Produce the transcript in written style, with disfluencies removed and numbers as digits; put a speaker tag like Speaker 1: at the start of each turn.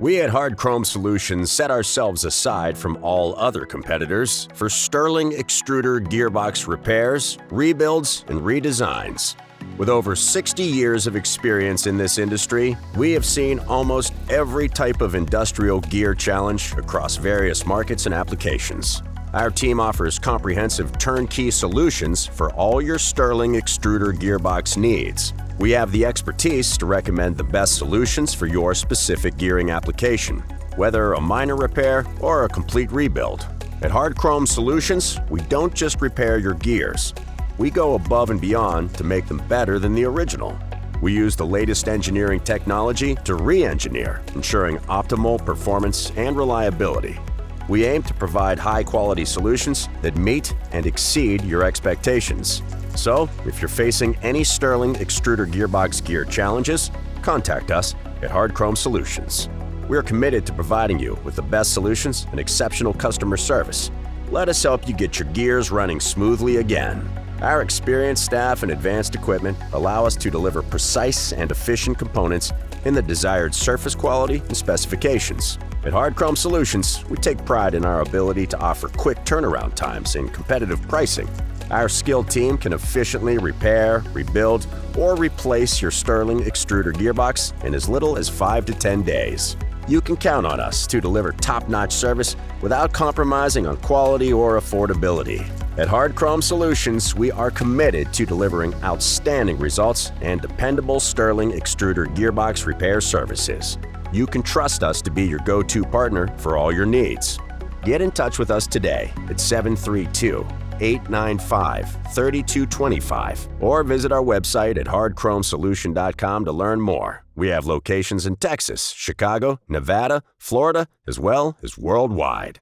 Speaker 1: We at Hard Chrome Solutions set ourselves aside from all other competitors for sterling extruder gearbox repairs, rebuilds, and redesigns. With over 60 years of experience in this industry, we have seen almost every type of industrial gear challenge across various markets and applications. Our team offers comprehensive turnkey solutions for all your sterling extruder gearbox needs. We have the expertise to recommend the best solutions for your specific gearing application, whether a minor repair or a complete rebuild. At Hard Chrome Solutions, we don't just repair your gears. We go above and beyond to make them better than the original. We use the latest engineering technology to re-engineer, ensuring optimal performance and reliability. We aim to provide high-quality solutions that meet and exceed your expectations. So, if you're facing any sterling extruder gearbox gear challenges, contact us at Hard Chrome Solutions. We're committed to providing you with the best solutions and exceptional customer service. Let us help you get your gears running smoothly again. Our experienced staff and advanced equipment allow us to deliver precise and efficient components in the desired surface quality and specifications. At Hard Chrome Solutions, we take pride in our ability to offer quick turnaround times and competitive pricing. Our skilled team can efficiently repair, rebuild, or replace your sterling extruder gearbox in as little as 5 to 10 days. You can count on us to deliver top-notch service without compromising on quality or affordability. At Hard Chrome Solutions, we are committed to delivering outstanding results and dependable sterling extruder gearbox repair services. You can trust us to be your go-to partner for all your needs. Get in touch with us today at 732-895-3225 or visit our website at hardchromesolution.com to learn more. We have locations in Texas, Chicago, Nevada, Florida, as well as worldwide.